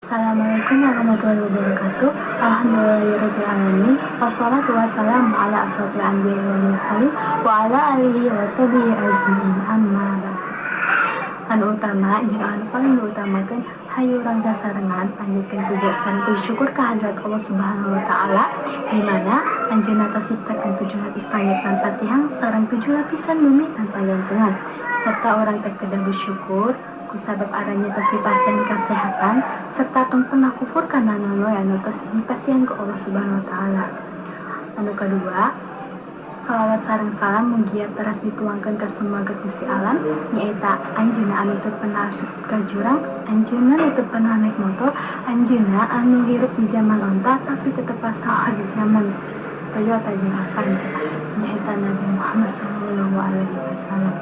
Assalamualaikum warahmatullahi wabarakatuh. Alhamdulillahirrahmanirrahim. Wassalatu wassalamu ala asrofil anbiya wal mursalin wa ala alihi wa sahbihi azmin. Amma ba'd. Anu utama jeung anu paling diutamakeun hayu urang sasarengan panjatkeun puja sareng puji syukur ka hadrat Allah Subhanahu wa taala di mana anjeunna tos ciptakeun 7 lapis langit tanpa tihang sareng 7 lapisan bumi tanpa gantungan serta orang teh kedah bersyukur kusabab aranya tos dipasihan kesehatan serta tong pernah kufur kana nanoe anu tos dipasihan ku Allah Subhanahu wa taala. Anu kadua, salawat sareng salam mugia teras dituangkeun ka sumaget Gusti Alam nyaeta anjeunna anu teu pernah asup ka jurang, anjeunna anu teu pernah naik motor, anjeunna anu hirup di zaman onta tapi tetep pasaha di zaman Toyota jeung Avanza nyaeta Nabi Muhammad sallallahu alaihi wasallam.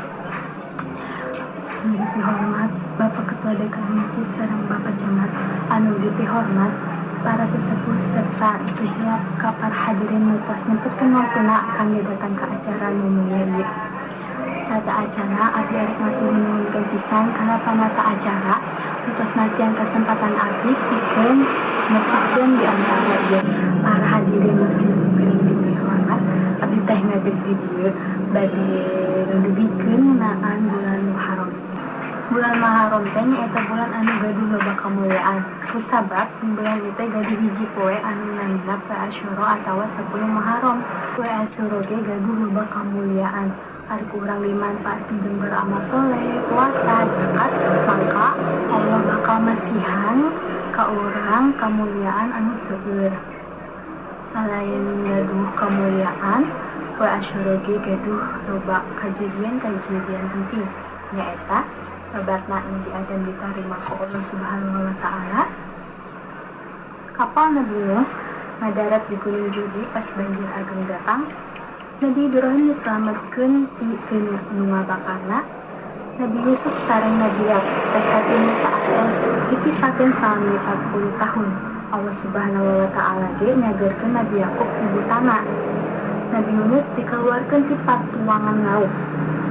Anu dipihormat Bapak Ketua DKM Masjid sareng Bapak Camat, anu dipihormat para sesepuh serta khilaf ka para hadirin nu tos nyempetkeun waktuna kangge datang ka acara nu mulia ieu. Sata acara abdi arek ngatur nuhunkeun pisan kana panata acara nu tos masihan kesempatan abdi pikeun nyepikeun di antara ieu para hadirin muslim gering dipihormat. Abdi teh ngadeg di dieu bade ngadugikeun ngeunaan bulan Muharram. Bulan Muharram teh nyaeta bulan anu gaduh loba kamuliaan. Kusabab di bulan ieu teh gaduh hiji poe anu namina poe Asyura atawa 10 Muharram. Poe Asyura ge gaduh loba kamuliaan. Ari urang dimanfaatkeun jeung beramal soleh, puasa, zakat, maka Allah bakal masihan ka urang kamuliaan anu seueur. Salain gaduh kamuliaan, poe Asyura ge gaduh loba kajadian-kajadian penting nyaeta tobatna Nabi Adam ditarima ku Allah Subhanahu wa taala. Kapal Nabi Nuh ngadarat di Gunung Judi pas banjir ageng datang. Nabi Ibrahim diselametkeun ti seuneu nu ngabakarna. Nabi Yusuf sareng Nabi Yakub teh katinu saatos dipisahkeun salami 40 tahun. Allah Subhanahu wa taala ge nyageurkeun Nabi Yakub ti butana. Nabi Yunus dikeluarkeun ti patuangan laut.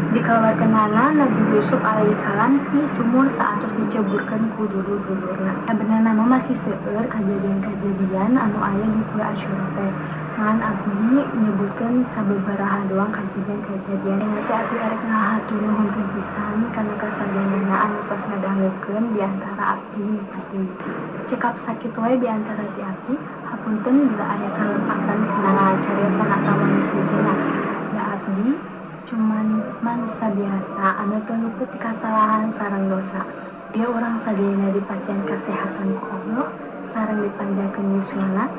Dikeluarkeunana Nabi Yusuf alaihissalam ti sumur saatos diceburkeun ku dulur-dulurna. Sebenarnya mah masih seueur kajadian-kajadian anu aya di poe Asyura teh. Ngan abdi nyebutkeun sababaraha doang kajadian-kajadian. Nanti abdi arek ngahatur nuhunkeun pisan kana kasadayana anu tos ngadangukeun di antara abdi abdi. Cekap sakit wae di antara ti abdi, hapunten bila aya kalepatan kana cariosan atawa nu sejenna. Ya abdi cuman manusia biasa anu teu luput ti kasalahan sareng dosa. Dia orang sadayana dipasihan kesehatan ku Allah sareng dipanjangkeun yuswana.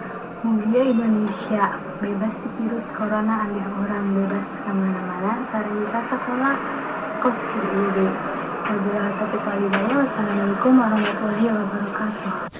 Mugia Indonesia bebas ti virus corona ambil orang bebas ka mana-mana sareng bisa sekolah kos kieu deui. Wabillahi taufiq wal hidayah. Wassalamualaikum warahmatullahi wabarakatuh.